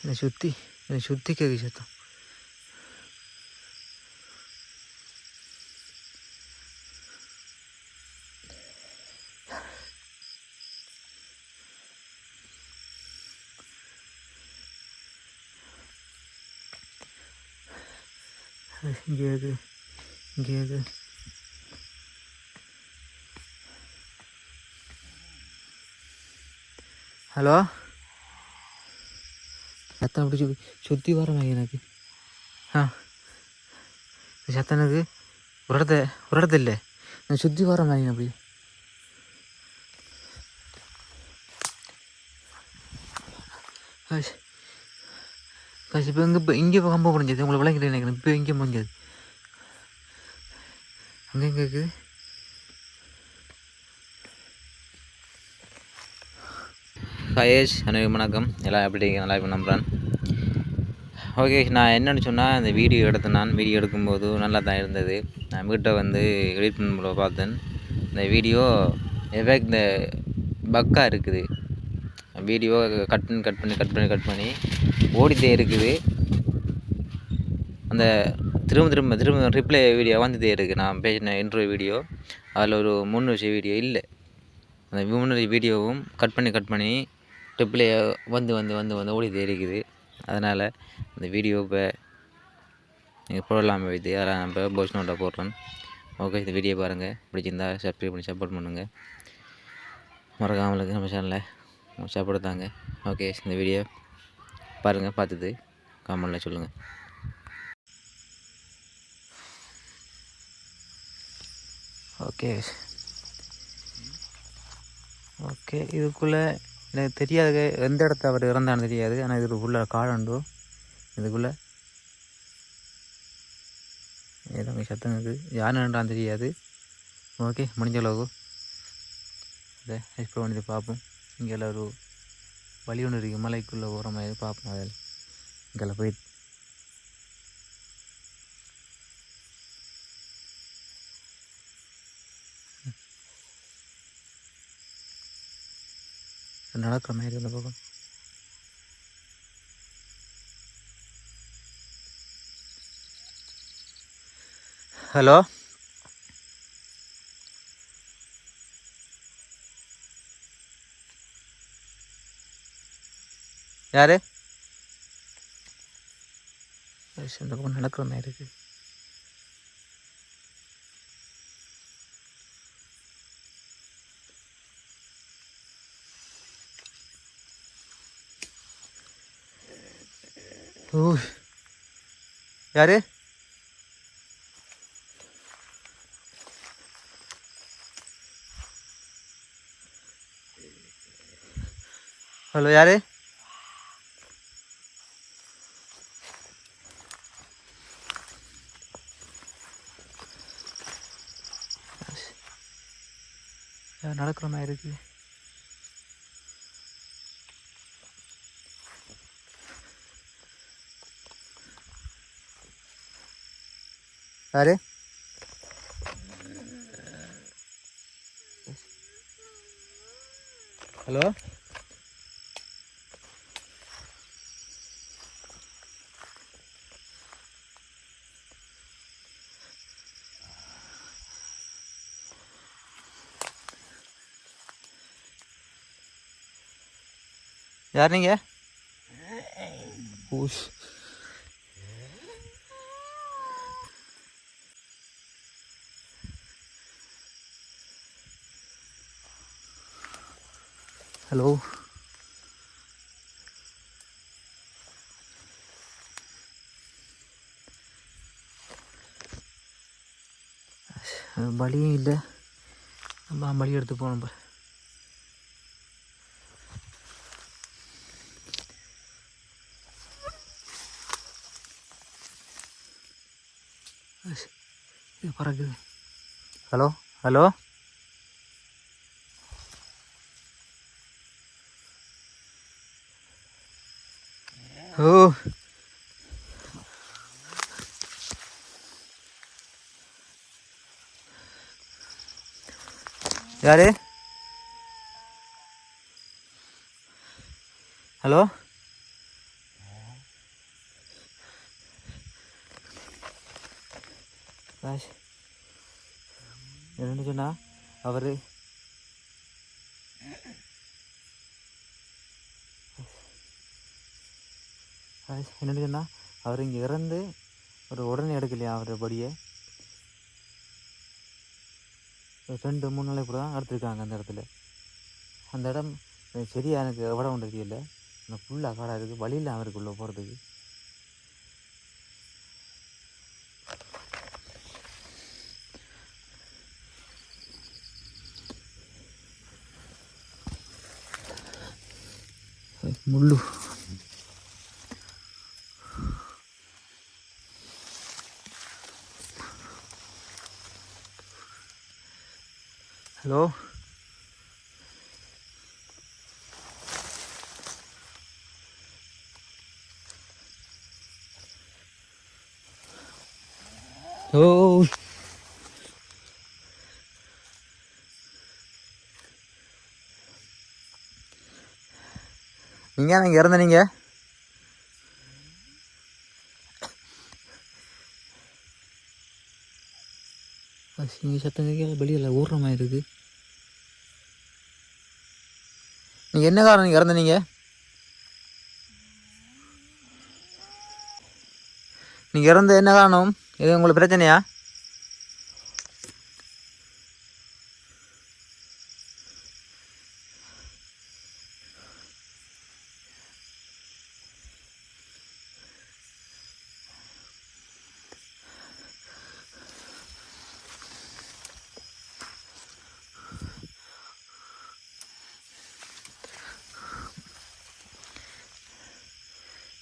என்னை சுற்றி கேட்கு சத்தம். இங்கே இருக்கு. ஹலோ, சத்தம் அப்படி சுற்றி வரமா எனக்கு? சத்தம் எனக்கு ஒரு இடத்த இல்லை, நான் சுற்றி வர மாதிரி அப்படி. இப்போ இங்கே கம்ப முடிஞ்சது உங்களை விளங்கிட்டு நினைக்கிறேன். இப்போ இங்கே முடிஞ்சது அங்கே எங்கே இருக்குது? ஹயேஷ் அனைவரும் வணக்கம். எல்லாம் எப்படி நல்லா இப்போ நம்புகிறேன். ஓகே, நான் என்னென்னு சொன்னால், இந்த வீடியோ எடுக்கும்போது நல்லா தான் இருந்தது. நான் வீட்டை எடிட் பண்ணும்போது பார்த்தேன், இந்த வீடியோ இந்த பக்காக இருக்குது. வீடியோ கட் பண்ணி ஓடிட்டே இருக்குது. அந்த திரும்ப ரிப்ளை வீடியோ வந்துட்டே இருக்குது. நான் பேசின இன்ட்ரோ வீடியோ அதில் ஒரு 3 விஷயம் வீடியோ இல்லை. அந்த 3 வீடியோவும் கட் பண்ணி ரிப்ளை வந்து ஓடிட்டே இருக்குது. அதனால் அந்த வீடியோ இப்போ நீங்கள் போடலாமல் வைத்து அதெல்லாம் நான் இப்போ வாய்ஸ் நோட்டை போடுறேன். ஓகே, இந்த வீடியோ பாருங்கள். பிடிச்சிருந்தா சப்ஸ்கிரைப் பண்ணி சப்போர்ட் பண்ணுங்கள். மறக்காமலுக்கு நம்ம சேனலில் சப்போர்ட் தாங்க. ஓகே, இந்த வீடியோ பாருங்கள். பார்த்துட்டு கமெண்டில் சொல்லுங்கள். ஓகே, இதுக்குள்ளே எனக்கு தெரியாது எந்த இடத்த அவர் இறந்தான்னு தெரியாது. ஆனால் இதுக்குள்ளே காடுண்டோ, இதுக்குள்ளே ஏதோ சத்தம் இருக்குது. யாருன்றான்னு தெரியாது. ஓகே, முடிஞ்ச அளவுக்கு அதை எக்ஸ்ப்ளோர் பண்ணி பார்ப்போம். இங்கே ஒரு வழி ஒன்று இருக்குது, மலைக்குள்ளே போகிற மாதிரி பார்ப்போம். அதில் இங்கே போய் நடக்கிற மாதிரி இருந்த பக்கம். ஹலோ, யாரு? இந்த பக்கம் நடக்கிற மாதிரி இருக்கு. யாரு? ஹலோ, யாரு? நடக்கிற மாதிரி இருக்கு. யாரு? ஹலோ, யார் நீங்கள்? ஹலோ, வழியும் இல்லை. நம்ம வழி எடுத்து போகணும். இது பறக்குது. ஹலோ, ஹலோ, ஓ, யாரு? ஹலோ, என்னென்னு சொன்னால் அவர் என்னென்னு சொன்னால் அவர் இங்கே இறந்து ஒரு உடனே எடுக்கலையா அவரோட படியை 2-3 நாளைக்கு கூட தான் எடுத்துருக்காங்க அந்த இடத்துல. அந்த இடம் சரியா எனக்கு எவ்வளோ ஒன்று தெரியல. ஆனால் ஃபுல்லாக காடாக இருக்குது, வழியில் அவருக்குள்ளே போகிறதுக்கு. முள்ளு ஹலோ ஓ நீங்கள் இறந்த நீங்கள் இங்கே சத்தம் கேட்கல, வெளியில் ஊடுற மாதிரி இருக்குது. நீங்கள் என்ன காரணம் நீங்கள் இறந்த நீங்கள் இறந்த என்ன காரணம்? இது உங்களுக்கு பிரச்சனையா?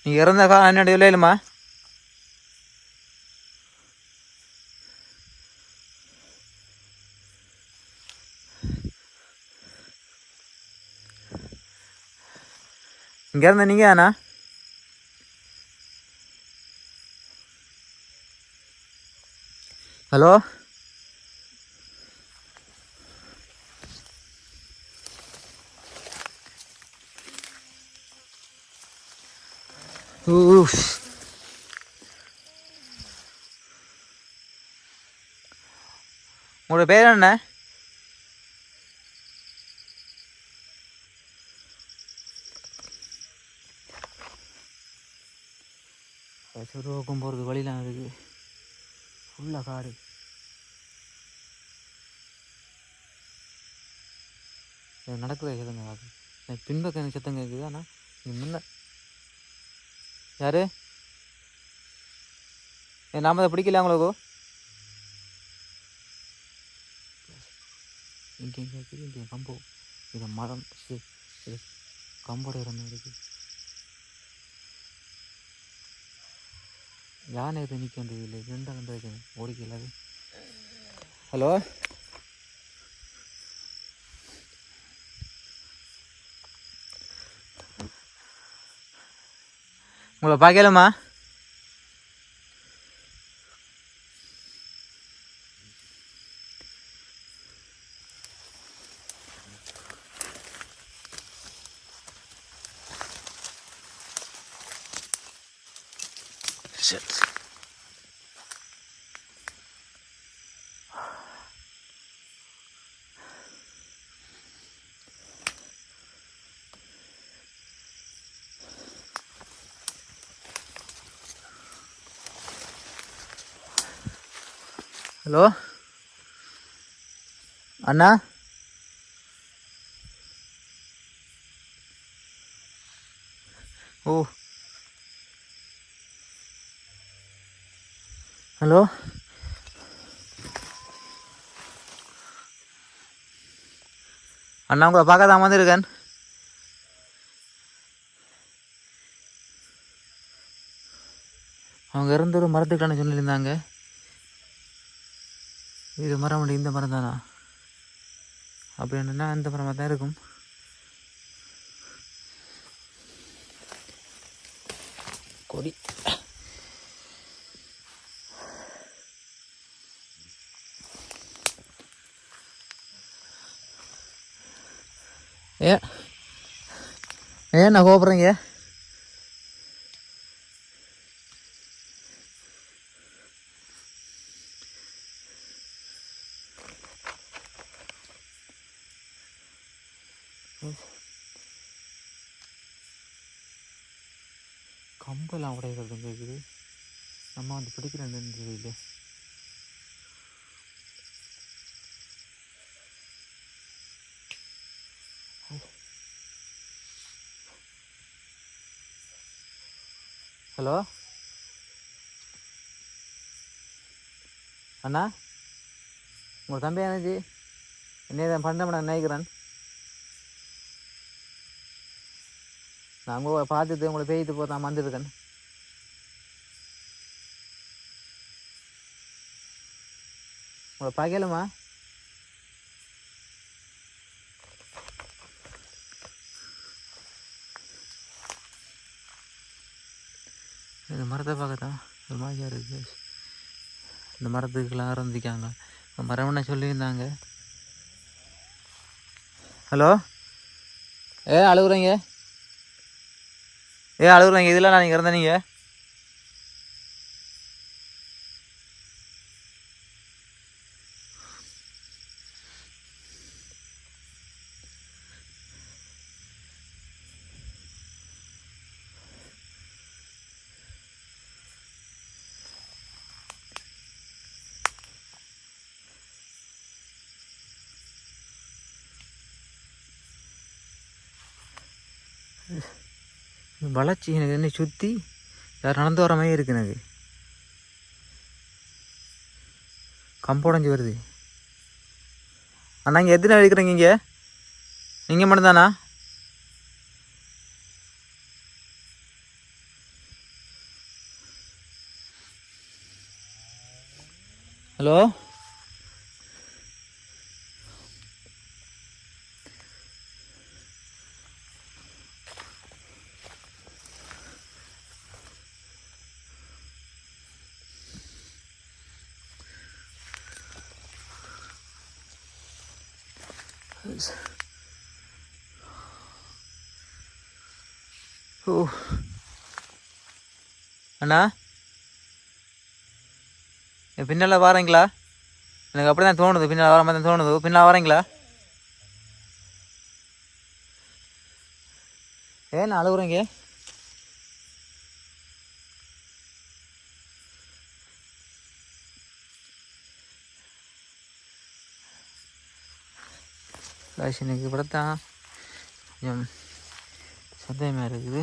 நீங்கள் இறந்த காரணம் என்னுடைய இல்லைம்மா? இங்கே இருந்த நீங்கள் தானா? ஹலோ உங்களோட பேர் என்ன? சுருவக்கம் போகிறது வழிலாம் இருக்குது, ஃபுல்லாக காடு. நடக்குதா சத்தம் காது? எனக்கு பின்பக்கம் எனக்கு சத்தம் கேட்குது. ஆனால் நீ முன்ன யார்? நாம் அதை பிடிக்கல உங்களுக்கு? இங்கே கேட்குது, இங்கே கம்போ, இது மரம், இது கம்போட இறந்து இருக்குது. யானை இது நிற்கின்றது இல்லை, 2 கண்டு வைக்கணும், ஓடிக்கல அது. ஹலோ உங்களை பார்க்கலாமா? ஹலோ அண்ணா, ஓ ஹலோ அண்ணா, உங்களை பார்க்க தான் வந்திருக்கேன். அவங்க இறந்து ஒரு மரத்துக்கான சொல்லியிருந்தாங்க. இது மரம் இந்த மரம் தானா? அப்படின்னா இந்த மரமாக தான் இருக்கும். கொடி ஏன் நான் கோபுறீங்க? கம்பெல்லாம் உடைகிறது கேட்குது. நம்ம வந்து பிடிக்கிறேன்னு தெரியல. ஹலோ அண்ணா, உங்கள் தம்பி என்னாச்சு? என்ன தான் பண்ண நான் நினைக்கிறேன். நான் உங்களை பார்த்துட்டு உங்களை பேய்த்து போ நான் வந்துருக்கேன். உங்களை பார்க்கலுமா? இந்த மரத்தை பார்க்கத்தான் ஒரு மாதிரியாக இருக்குது. இந்த மரத்துக்கெல்லாம் ஆரம்பிக்காங்க. மரம்னா சொல்லியிருந்தாங்க. ஹலோ, அழுகுறீங்க? அழுகுறீங்க? இதெல்லாம் நான் நீங்கள் இருந்த நீங்கள் வளர்ச்சி எனக்கு என்னை சுற்றி யார் நடந்து வர மாதிரி இருக்குது. எனக்கு கம்புடைஞ்சி வருது. அண்ணா இங்கே எத்தனை அடிக்கிறீங்க? இங்கே நீங்கள் மட்டும்தானா? ஹலோ, ஓ அண்ணா, பின்னால் வரீங்களா? எனக்கு அப்படி தான் தோணுது. பின்னால் வர மாதிரி தான் தோணுது. பின்னால் வரீங்களா? ஏன் அழுகுறீங்க? எனக்கு இப்படித்தான் கொஞ்சம் சந்தேகமாக இருக்குது.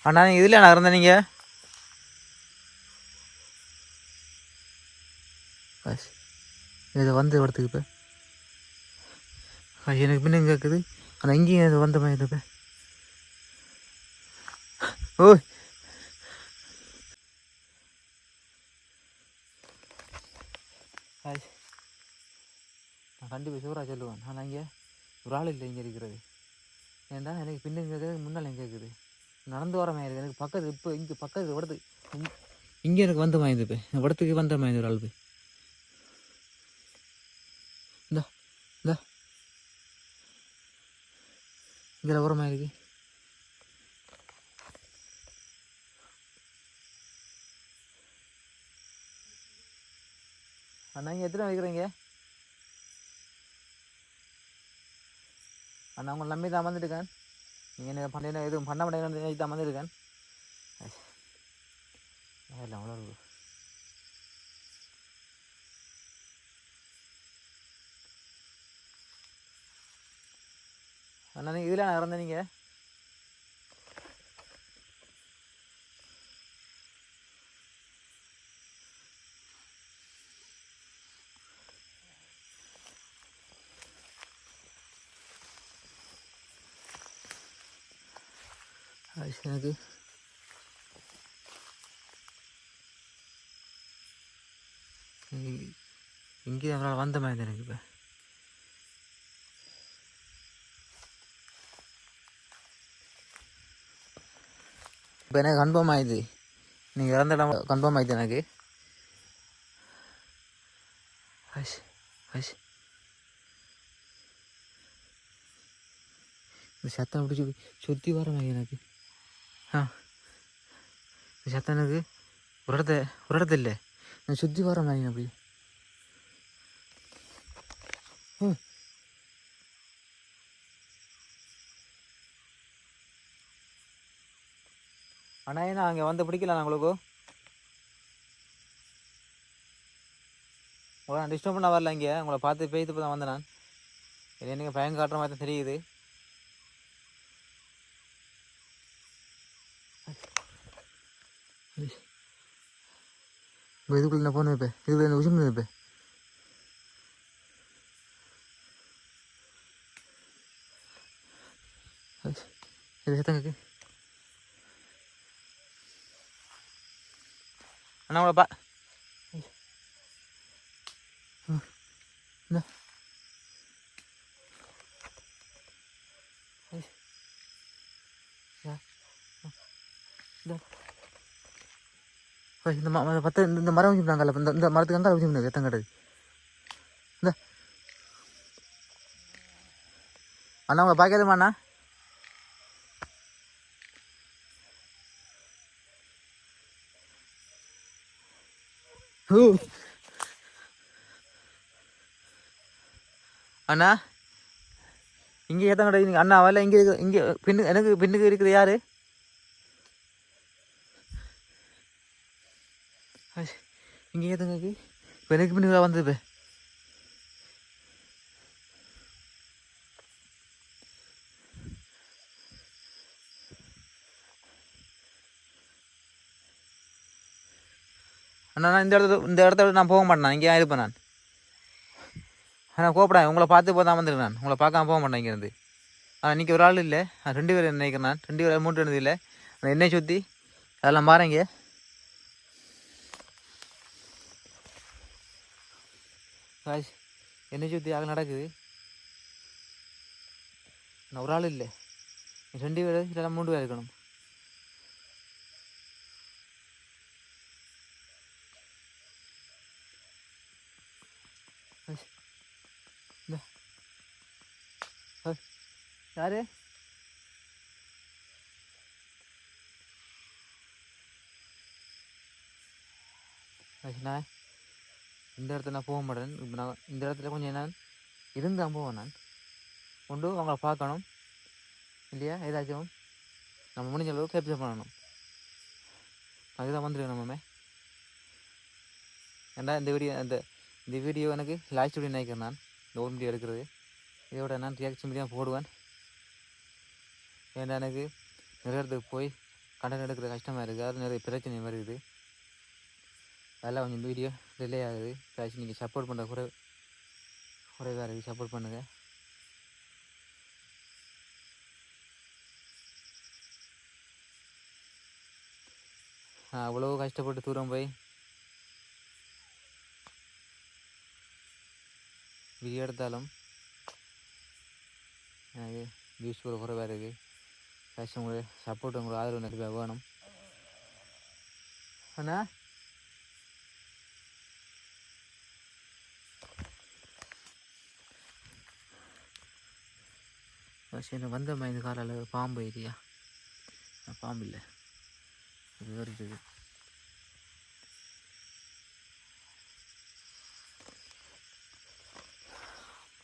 அண்ணா நீங்கள் இதில் நான் இருந்தேன். நீங்கள் இதை வந்து இடத்துக்கு இப்போ எனக்கு பின்ன கேட்குது. ஆனால் இங்கேயும் இது வந்த மாதிரி இப்போ ஓ நான் கண்டிப்பாக சூறாக சொல்லுவேன். ஆனால் இங்கே ஒரு ஆள் இல்லை இங்கே இருக்கிறது. ஏன்டா எனக்கு பின்ன கேட்குது, முன்னால் எங்கே கேட்குது. நடந்து வர மாதிரி எனக்கு பக்கத்து இப்போ இங்கே பக்கத்து இடத்துக்கு இங்கே எனக்கு வந்த மாதிரி இப்போ இடத்துக்கு வந்த மாதிரி ஒரு ஆள் இந்தா இந்தா இதில் வர மாதிரி இருக்கு. அண்ணா இங்கே எத்தனை வைக்கிறீங்க? அண்ணா உங்களை நம்பி தான் வந்துருக்கேன். நீங்கள் என்ன பண்ண எதுவும் பண்ண மாட்டேங்கன்னு தான் வந்துருக்கேன். இல்லை அவ்வளோ இருக்கு. அண்ணா நீங்கள் இதில் நான் இறந்தேன். நீங்கள் எனக்கு இங்கே அவரால் வந்த மாதிரி எனக்கு இப்போ இப்போ எனக்கு கன்ஃபார்ம் ஆயிடுது. நீங்கள் இறந்த இடம் கன்ஃபார்ம் ஆயிடுது எனக்கு. ஹஷ் ஹஷ் இந்த சத்தம் அப்படி சுற்றி வர மாதிரி எனக்கு. இந்த சத்தம் எனக்கு ஒரு இடத்த இல்லை, நான் சுற்றி வர மாதிரி அப்படி. ஆனால் ஏன்னா அங்கே வந்து பிடிக்கல உங்களுக்கு உங்களை நான் டிஸ்டர்ப் பண்ண வரல இங்கே உங்களை பார்த்து பேய்த்து தான் வந்தேன் நான் இது நீங்கள் பயம் காட்டுற மாதிரி தான் தெரியுது இப்போ இதுக்குள்ளே நான் போன வைப்பேன் இதுக்குள்ளே என்ன உசும்பு வைப்பேன் இது சத்தங்க அண்ணா உங்களை இந்த இந்த பத்து இந்த மரம் வச்சுருந்தாங்கல்ல இந்த மரத்துக்கு அங்கே வச்சுருந்தாங்க எத்தனை கடை இந்த அண்ணா உங்களை பார்க்காதம்மா அண்ணா அண்ணா இங்கே ஏற்ற கடை அண்ணா வரல இங்கே இங்கே எனக்கு பின்னுக்கு இருக்குது யாரு இங்கே ஏற்றுங்க இப்போ எனக்கு பின்னுக்கு வந்தது அண்ணா நான் இந்த இடத்த நான் போக மாட்டேன் இங்கே இருப்பேன் நான் ஆனால் கூப்பிடாங்க உங்களை பார்த்து போய் தான் வந்துருக்கேன் நான் உங்களை பார்க்காம போக மாட்டேன் இங்கேருந்து ஆனால் இன்றைக்கி ஒரு ஆள் இல்லை 2 பேர் நினைக்கிறேன் நான் 2 பேர் 3 இருந்தது இல்லை என்னை சுற்றி அதெல்லாம் பாருங்க காய்ஸ் என்னை சுற்றி ஆக நடக்குது நான் ஒரு ஆள் இல்லை 2 பேர் இல்லைனா 3 பேர் இருக்கணும் யாரு நான் இந்த இடத்துல நான் போக மாட்டேன் இப்போ நான் இந்த இடத்துல கொஞ்சம் நான் இருந்தால் போவேன் நான் கொண்டு அவங்கள பார்க்கணும் இல்லையா ஏதாச்சும் நம்ம முடிஞ்ச அளவு கேப்சர் பண்ணணும் அதுதான் வந்துடுவேன் நம்மமே ஏன்னா இந்த வீடியோ எனக்கு லாஸ்ட் வீடியோ நினைக்கிறேன் நான் இந்த ஒரு வீடியோ எடுக்கிறது இதோட நான் ரியாக்ஷன் வீடியோ போடுவேன் ஏன்னா எனக்கு நிறைய இடத்துக்கு போய் கண்டென்ட் எடுக்கிற கஷ்டமாக இருக்குது அது நிறைய பிரச்சனை வருது அதெல்லாம் கொஞ்சம் வீடியோ டிலே ஆகுது ஏதாச்சும் நீங்கள் சப்போர்ட் பண்ணுற குறைவாக இருக்குது சப்போர்ட் பண்ணுங்கள் நான் அவ்வளோ கஷ்டப்பட்டு தூரம் போய் வீடியோ எடுத்தாலும் எனக்கு வியூஸ் கூட குறைவாக இருக்குது ஏதாச்சும் உங்களுக்கு சப்போர்ட் உங்களுக்கு ஆதரவு நிறைய வேணும் அண்ணா சரி வந்தம்மா இந்த காலையில் பாம்பு ஏரியா பாம்பு இல்லை இது வருது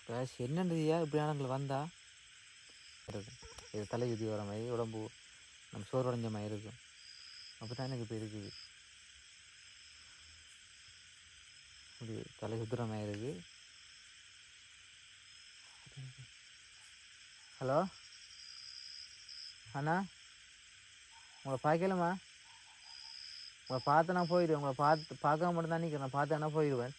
கேஷ் என்னன்றியா இப்படி ஆனங்களை வந்தா இது தலை விதி வர மாதிரி உடம்பு நம்ம சோர்வடைஞ்ச மாதிரி இருக்கும் அப்போ தான் எனக்கு இப்போ இருக்குது இப்படி தலை சுத்துற மாதிரி இருக்குது ஹலோ அண்ணா உங்களை பார்க்கலம்மா உங்களை பார்த்து நான் போயிடுவேன் உங்களை பார்க்க மட்டும் தான் நிற்கிறேன் நான் பார்த்து நான் போயிடுவேன்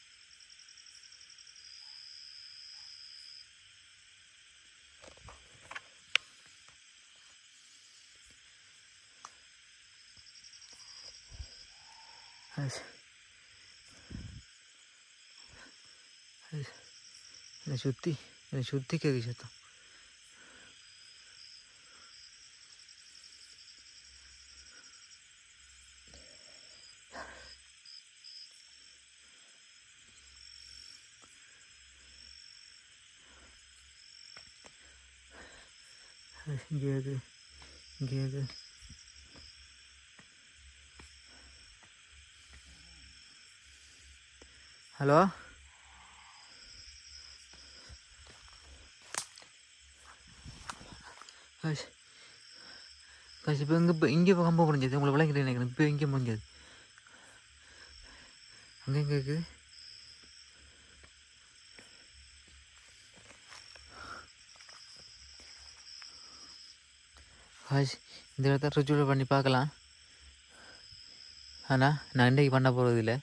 என்னை சுற்றி கேட்கு சத்தம் இங்கே ஹலோ காசு இப்போ இங்கே இப்போ கம்ப முடிஞ்சது உங்களை விளங்கிட்டு நினைக்கிறேன். இப்போ இங்கே முடிஞ்சது அங்கே எங்கே இருக்குது காசு? இந்த இடத்த ரிச்சுவல் பண்ணி பார்க்கலாம். ஆனால் நான் இன்றைக்கு பண்ண போகிறது இல்லை.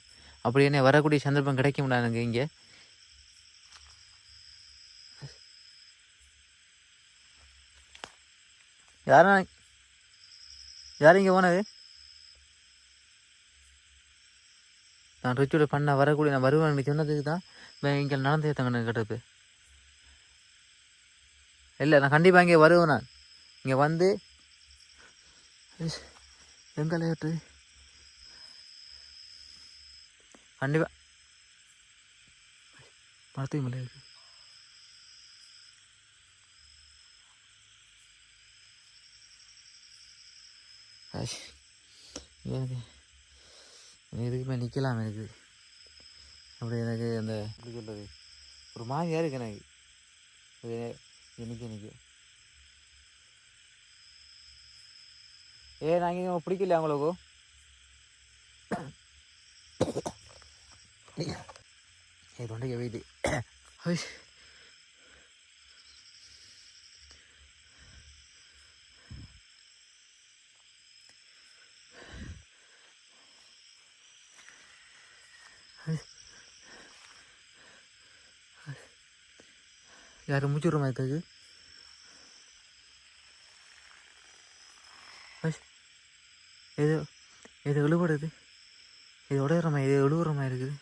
அப்படி என்ன வரக்கூடிய சந்தர்ப்பம் கிடைக்க முடியாது எனக்கு. இங்கே யாரும் இங்கே போனது? நான் ரிச்சுவல் பண்ண வரக்கூடிய நான் வருவேன் சொன்னதுக்கு தான் இங்கே நடந்தே தங்க கேட்டது. இல்லை நான் கண்டிப்பாக இங்கே வருவேன். நான் இங்கே வந்து எங்கே லேட்டு கண்டிப்பாக மரத்துக்கு மேலே இருக்கு. எனக்கு இதுக்குமே நிற்கலாம். எனக்கு அப்படி எனக்கு அந்த எப்படி சொல்கிறது ஒரு மாதிரியாக இருக்கு எனக்கு. நிற்க நாங்கள் இங்கே பிடிக்கல அவங்களுக்கு. தொண்டைக்கு வெயிட்டு யாரும் மூச்சு விடுற மாதிரி இருக்குது. ஏதோ ஏதோ எழுபடுது. இது உடையிற மாதிரி இது எழுவுற மாதிரி இருக்குது.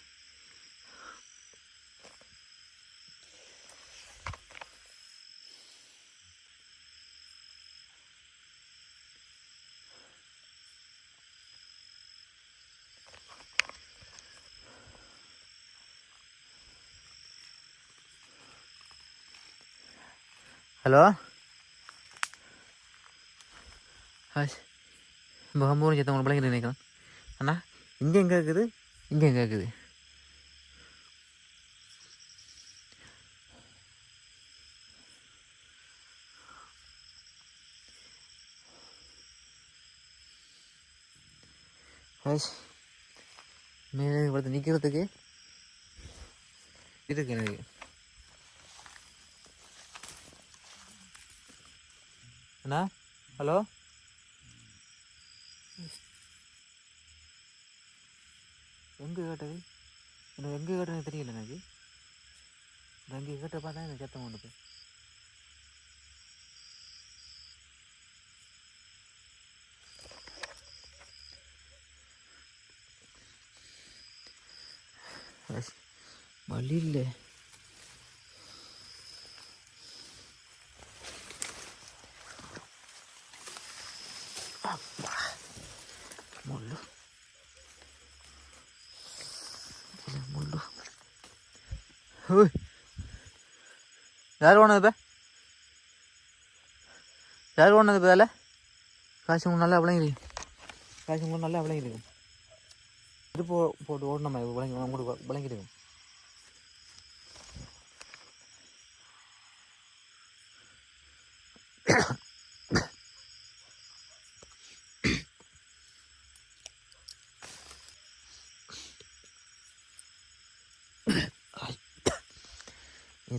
ஹலோ ஹாஷ் முகம்பூரும் சேர்த்து உங்களுக்கு பிள்ளைங்க நினைக்கிறேன். அண்ணா இங்கே எங்கே இருக்குது? இங்கே எங்கே இருக்குது? ஹாஷ் மேலே இவ்வளோ நிற்கிறதுக்கு இருக்கு எனக்கு. அண்ணா ஹலோ எங்கே கேட்டது? எனக்கு எங்கே கேட்டது தெரியல. எனக்கு அங்கே கேட்ட பார்த்தா எனக்கு சத்தம் கொண்டு போய் வழி இல்லை. முள்ளு முள்ளு யார் ஓனது இப்போ? யார் ஓனது இப்போ? அதில் காசு உங்களுக்கு நல்லா விளங்கிருக்கு. காசு உங்களுக்கு நல்லா விளங்கிருக்கு. இது போட்டு ஓடணுமா விளங்கி உங்களுக்கு விளங்கிருக்கு.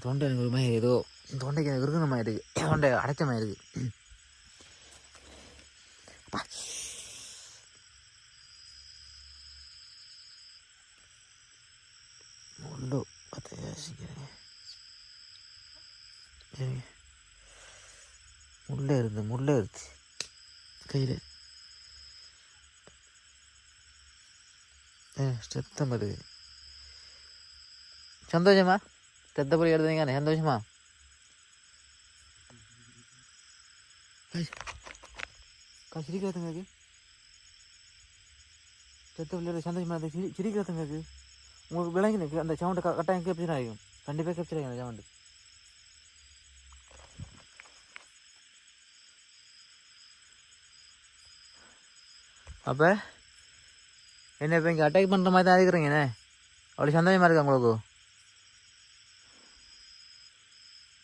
தொண்டை எனக்கு ஒரு மாதிரி ஏதோ தொண்டைக்கு எனக்கு இருக்கிற மாதிரி இருக்குது. தொண்டை அடைச்ச மாதிரி இருக்குது. முள்ளு பார்த்து யோசிக்கிறேன். சரி முள்ளே இருந்துச்சு கையில். ஸ்டெத்தம் வருது. சந்தோஷமா ஸ்டெத்தப்படி எடுத்தீங்க சந்தோஷமா? சிரிக்கிறதுங்க ஸ்டெத்த சந்தோஷமா சிரிக்கிறதுங்க உங்களுக்கு விளங்கி அந்த சவுண்டு கட்டாயம் கேப்சர் ஆகிடும். கண்டிப்பாக கேப்சர் ஆகிடும் அந்த சவுண்டு. அப்போ என்ன இப்போ இங்கே அட்டாக் பண்ணுற மாதிரி தான் இருக்கிறீங்கண்ணே? அவ்வளோ சந்தோஷமாக இருக்கா உங்களுக்கு?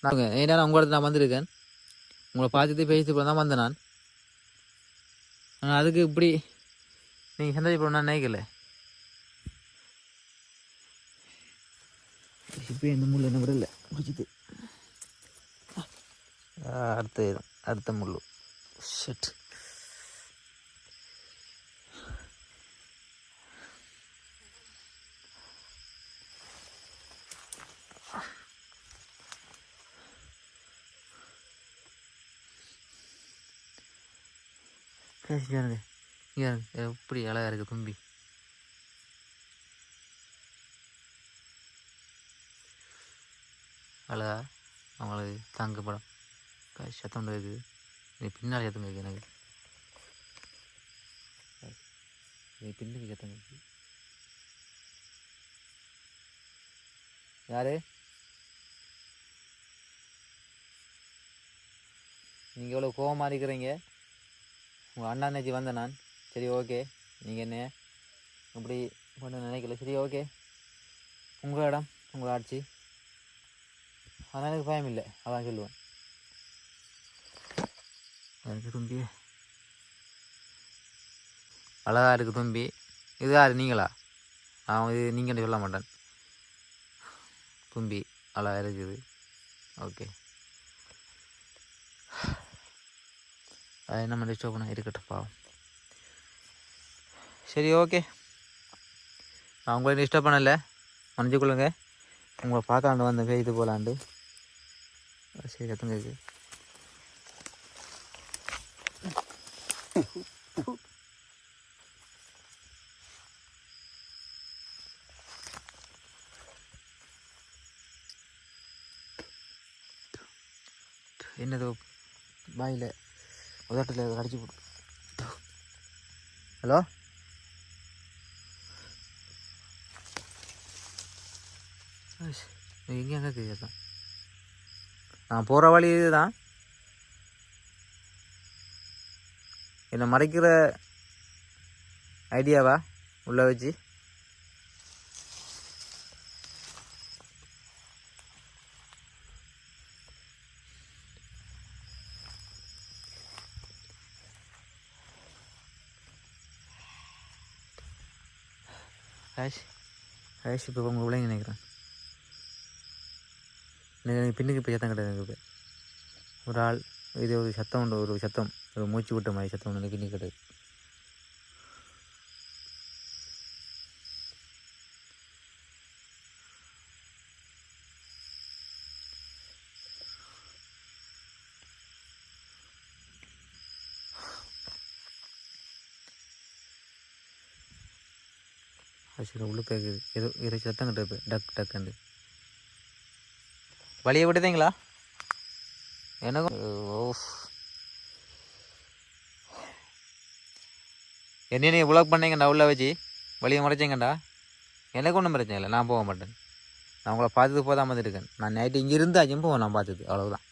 நான் ஏன்னா உங்களோட நான் வந்திருக்கேன். உங்களை பார்த்துட்டு பேசிட்டு தான் வந்தேன் நான். ஆனால் அதுக்கு இப்படி நீங்கள் சந்தோஷப்படணும் நான் நினைக்கல. இப்போ இந்த முள் என்ன விடல முடிச்சுது. அடுத்த முள் ஷட். இங்கே எப்படி அழகாக இருக்குது தும்பி. அழகா அவங்களுக்கு தங்க படம் சத்தம் இருக்குது. நீ பின்னால் சத்தம் இருக்குது எனக்கு. நீ பின்னுக்கு சத்தம் இருக்குது. யாரு நீங்கள் எவ்வளோ கோவமாக இருக்கிறீங்க? உங்கள் அண்ணா நேச்சி வந்தேன் நான். சரி ஓகே, நீங்கள் என்ன இப்படி பண்ண நினைக்கல. சரி ஓகே, உங்கள் இடம் உங்கள் ஆட்சி, அதனால் எனக்கு பயம் இல்லை. அதான் சொல்லுவேன். எனக்கு தும்பி அழகா இருக்குது தும்பி. இது யார் நீங்களா? நான் இது நீங்கள் சொல்ல மாட்டேன். தும்பி அழகா இருக்குது. ஓகே, அது நம்ம டிஸ்டர்ப் பண்ண இருக்கட்டும் பாவம். சரி ஓகே, நான் உங்களை டிஸ்டர்ப் பண்ணலை, மன்னிச்சு கொள்ளுங்க. உங்களை பார்க்கலாண்டு வந்த இது போகலாண்டு. சரி எத்தனை இருக்குது. என்னதோ வாயில் உதட்டில் கடிச்சு போட்டு. ஹலோ, எங்கே எங்கே கேட்க? நான் போகிற வழி இதுதான். என்னை மறைக்கிற ஐடியாவா உள்ளே வச்சு? ஹேஷ் இப்போ உங்கள் விளைங்க நினைக்கிறேன். பின்னுக்கு இப்போ சத்தம் கிடையாது. எனக்கு இப்போ ஒரு ஆள் இது ஒரு சத்தம் உண்டு, ஒரு சத்தம், ஒரு மூச்சு விட்ட மாதிரி சத்தம் ஒன்று பின்னி கிடையாது. சரி உள்ளே கேட்குது ஏதோ ஏதோ சத்தம் கிட்ட டக் டக்குண்டு. வழியை விட்டுதீங்களா? எனக்கும் என்ன நீ வ்ளாக் பண்ணீங்கண்டா உள்ளே வச்சு வழியை மறைச்சிங்கண்டா. எனக்கு ஒன்றும் பிரச்சனை இல்லை, நான் போக மாட்டேன். நான் உங்களை பார்த்தது போதாமல் வந்துருக்கேன். நான் நைட்டு இங்கே இருந்தாச்சும் போவேன். நான் பார்த்தது அவ்வளோதான்.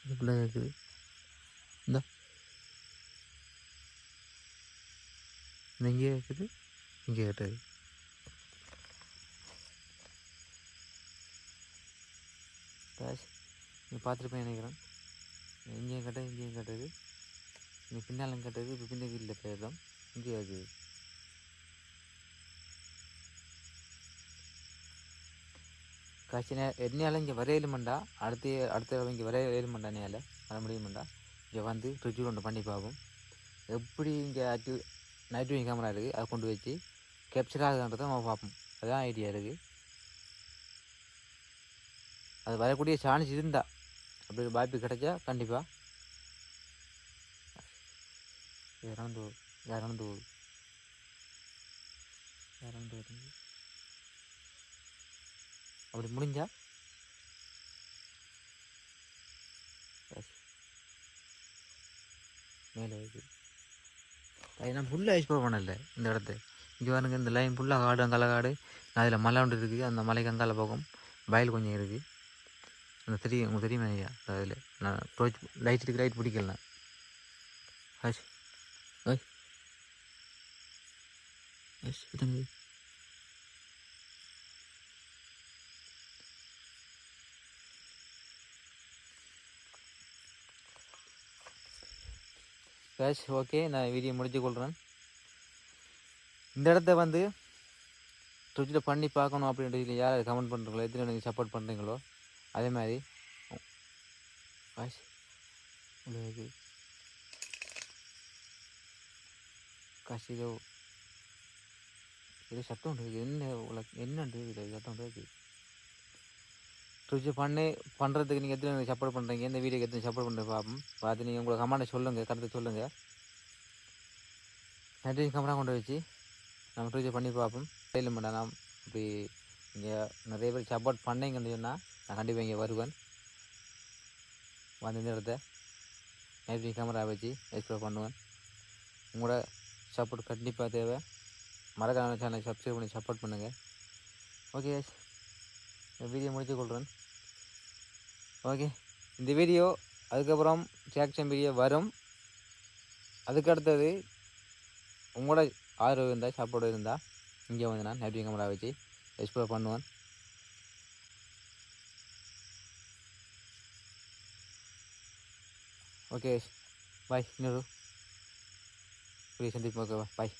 இதுக்குள்ளே கேட்குது. இந்த இங்கே கேட்குது, இங்கே கேட்டது. நீ பார்த்துருப்பேன் நினைக்கிறேன். இங்கேயும் கேட்டது, இங்கேயும் கேட்டது, இங்கே பின்னாலும் கேட்டது. இப்போ பின்னுக்கு இல்லை பேரம், இங்கே இருக்குது. காய்ச்சி என்னால இங்கே வரையலுமெண்டா அடுத்த இங்கே வரையலுமெண்டா என்னால வர முடியுமெண்டா. இங்கே வந்து ரிவ்யூ ஒன்று பண்ணி பார்ப்போம். எப்படி இங்கே நைட் வியூ கேமரா இருக்குது, அதை கொண்டு வச்சு கேப்சர் ஆகுதுன்றதை நம்ம பார்ப்போம். அதுதான் ஐடியா இருக்குது. அது வரக்கூடிய சான்ஸ் இருந்தா, அப்படி ஒரு வாய்ப்பு கிடைச்சா கண்டிப்பாக இறந்து அப்படி முடிஞ்சா மேலே இருக்குது. அது நான் ஃபுல்லாக எக்ஸ்ப்ளோர் பண்ணலை இந்த இடத்த. இங்கே பாருங்க, இந்த லைன் ஃபுல்லாக காடு, அங்கால காடு. அதில் மலை ஒன்று இருக்குது, அந்த மலைக்கு அங்கால பக்கம் வயல் கொஞ்சம் இருக்குது. அந்த தெரியும் உங்களுக்கு தெரியுமா ஐயா? அதில் நான் டோர்ச் லைட் இருக்கு, லைட் பிடிக்கலாம். ஹாஷ் ஹாஷ் ஹாஷ் எத்தனை கேஷ் ஓகே, நான் வீடியோ முடிச்சு கொள்கிறேன். இந்த இடத்த வந்து ட்விச்சில் பண்ணி பார்க்கணும் அப்படின்ட்டு யார் கமெண்ட் பண்ணுறீங்களோ, எத்தனை நீங்கள் சப்போர்ட் பண்ணுறீங்களோ அதே மாதிரி கேஷ் இது காசு இதோ இது சத்தம் இருக்குது. என்னண்டு இது சத்தம் இருக்குது. ட்விட்ச் பண்ணுறதுக்கு நீங்கள் எத்தனை சப்போர்ட் பண்ணுறீங்க, இந்த வீடியோக்கு எத்தனை சப்போர்ட் பண்ணுற பார்ப்போம். பார்த்து நீங்கள் உங்களை கமெண்ட்டை சொல்லுங்கள், கருத்தை சொல்லுங்கள். நன்றி கேமரா கொண்டு வச்சு நம்ம ட்விட்ச் பண்ணி பார்ப்போம். இல்லை மேடம், நான் இப்படி இங்கே நிறைய பேர் சப்போர்ட் பண்ணீங்கன்னு சொன்னால் நான் கண்டிப்பாக இங்கே வருவேன். வந்து இந்த இடத்த நைட் கேமரா வச்சு எக்ஸ்ப்ளோர் பண்ணுவேன். உங்களோட சப்போர்ட் கண்டிப்பாக தேவை. மறக்காம சேனலை சப்ஸ்கிரைப் பண்ணி சப்போர்ட் பண்ணுங்கள். ஓகே, இந்த வீடியோ முடிச்சு கொள்கிறேன். ஓகே, இந்த வீடியோ அதுக்கப்புறம் ரியாக்ஷன் வீடியோ வரும். அதுக்கு அடுத்தது உங்களோட ஆதரவு இருந்தால் சப்போர்ட் இருந்தால் இங்கே வந்து நான் நைட் கேமரா வச்சு எக்ஸ்ப்ளோர் பண்ணுவேன். Okay bye. இன்னொரு சந்திப்பு. ஓகேவா, பாய்.